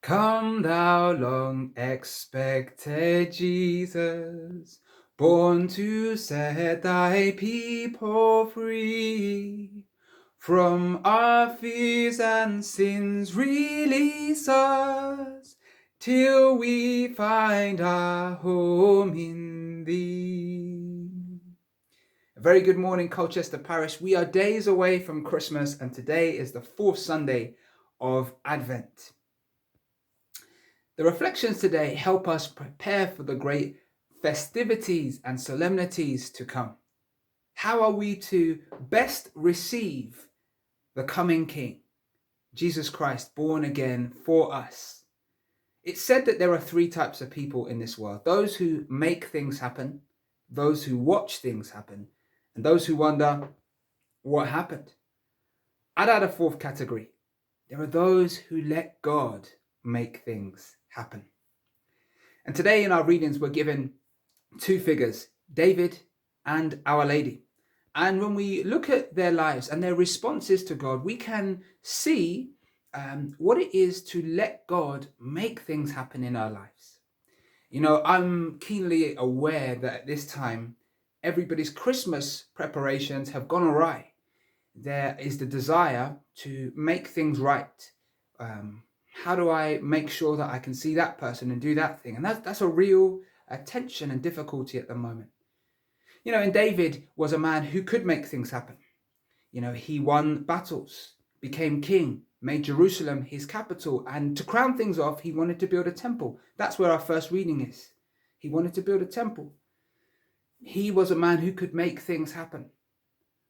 Come thou long expected Jesus, born to set thy people free. From our fears and sins release us, till we find our home in thee. A very good morning, Colchester Parish. We are days away from Christmas, and today is the fourth Sunday of Advent. The reflections today help us prepare for the great festivities and solemnities to come. How are we to best receive the coming King, Jesus Christ, born again for us? It's said that there are three types of people in this world: those who make things happen, those who watch things happen, and those who wonder what happened. I'd add a fourth category. There are those who let God make things happen. And today in our readings, we're given two figures, David and Our Lady. And when we look at their lives and their responses to God, we can see what it is to let God make things happen in our lives. You know, I'm keenly aware that at this time, everybody's Christmas preparations have gone awry. There is the desire to make things right. How do I make sure that I can see that person and do that thing? And that's a real tension and difficulty at the moment. You know, and David was a man who could make things happen. You know, he won battles, became king, made Jerusalem his capital, and to crown things off, he wanted to build a temple. That's where our first reading is. He wanted to build a temple. He was a man who could make things happen.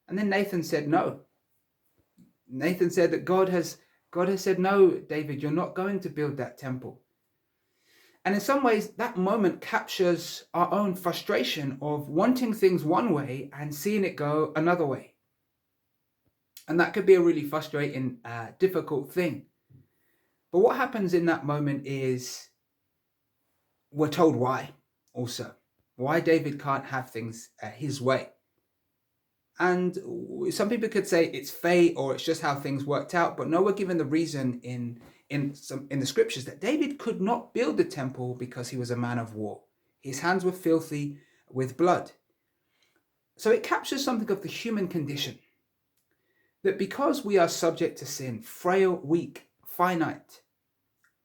And then Nathan said no. Nathan said that God has said, no, David, you're not going to build that temple. And in some ways, that moment captures our own frustration of wanting things one way and seeing it go another way. And that could be a really frustrating, difficult thing. But what happens in that moment is we're told why also. Why David can't have things his way. And some people could say it's fate or it's just how things worked out, but no, we're given the reason in the scriptures that David could not build the temple because he was a man of war. His hands were filthy with blood. So it captures something of the human condition, that because we are subject to sin, frail, weak, finite,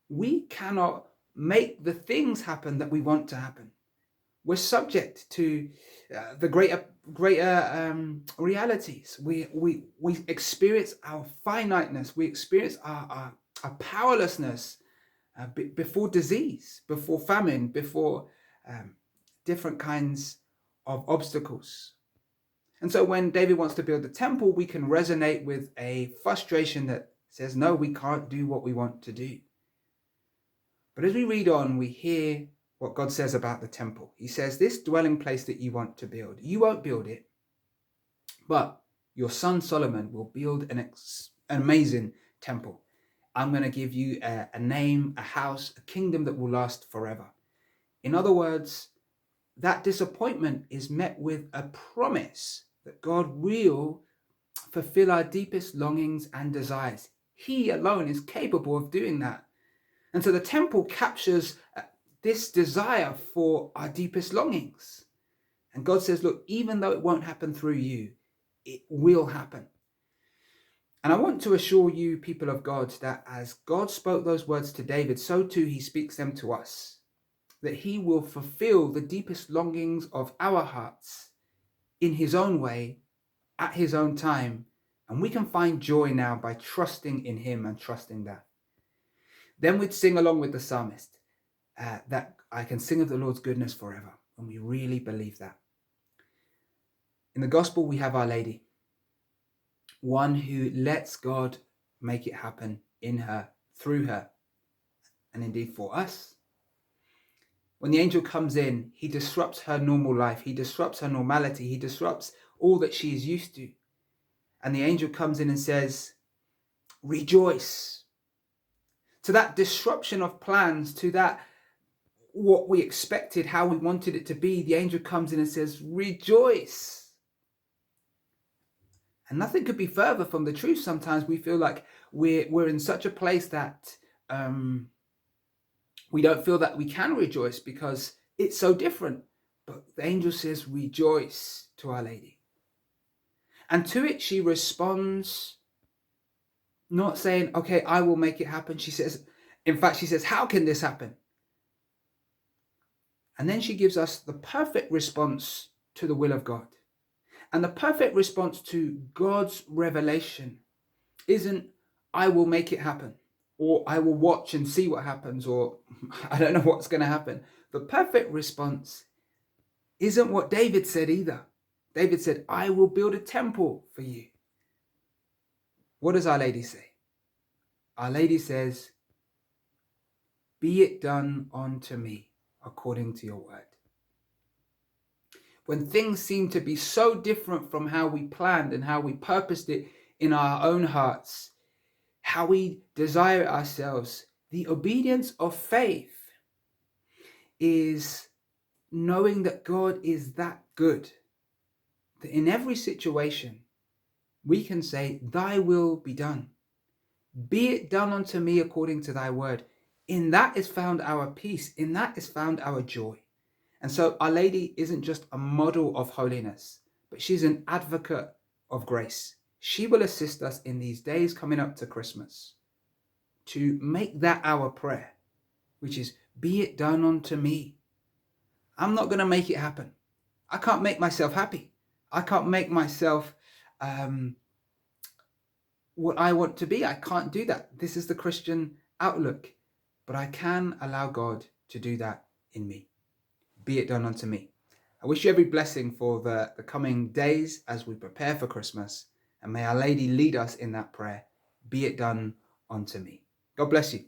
we cannot make the things happen that we want to happen. We're subject to the greater realities. We experience our finiteness. We experience our powerlessness before disease, before famine, before different kinds of obstacles. And so when David wants to build the temple, we can resonate with a frustration that says, no, we can't do what we want to do. But as we read on, we hear what God says about the temple. He says, this dwelling place that you want to build, you won't build it, but your son Solomon will build an amazing temple. I'm going to give you a name, a house, a kingdom that will last forever. In other words, that disappointment is met with a promise that God will fulfill our deepest longings and desires. He alone is capable of doing that. And so the temple captures this desire for our deepest longings. And God says, look, even though it won't happen through you, it will happen. And I want to assure you, people of God, that as God spoke those words to David, so too he speaks them to us, that he will fulfill the deepest longings of our hearts in his own way, at his own time. And we can find joy now by trusting in him and trusting that. Then we'd sing along with the psalmist, that I can sing of the Lord's goodness forever. And we really believe that. In the gospel, we have Our Lady, one who lets God make it happen in her, through her, and indeed for us. When the angel comes in, he disrupts her normal life. He disrupts her normality. He disrupts all that she is used to. And the angel comes in and says, rejoice. To that disruption of plans, to that what we expected, how we wanted it to be, the angel comes in and says, rejoice. And nothing could be further from the truth. Sometimes we feel like we're in such a place that We don't feel that we can rejoice because it's so different. But the angel says, rejoice to Our Lady. And to it, she responds, not saying, okay, I will make it happen. She says, in fact, she says, how can this happen? And then she gives us the perfect response to the will of God. And the perfect response to God's revelation isn't, I will make it happen, or I will watch and see what happens, or I don't know what's going to happen. The perfect response isn't what David said either. David said, I will build a temple for you. What does Our Lady say? Our Lady says, be it done unto me according to your word. When things seem to be so different from how we planned and how we purposed it in our own hearts, how we desire it ourselves, the obedience of faith is knowing that God is that good, that in every situation we can say, thy will be done. Be it done unto me according to thy word. In that is found our peace. In that is found our joy. And so Our Lady isn't just a model of holiness, but she's an advocate of grace. She will assist us in these days coming up to Christmas to make that our prayer, which is, be it done unto me. I'm not going to make it happen. I can't make myself happy. I can't make myself what I want to be. I can't do that. This is the Christian outlook. But I can allow God to do that in me. Be it done unto me. I wish you every blessing for the coming days as we prepare for Christmas. And may Our Lady lead us in that prayer. Be it done unto me. God bless you.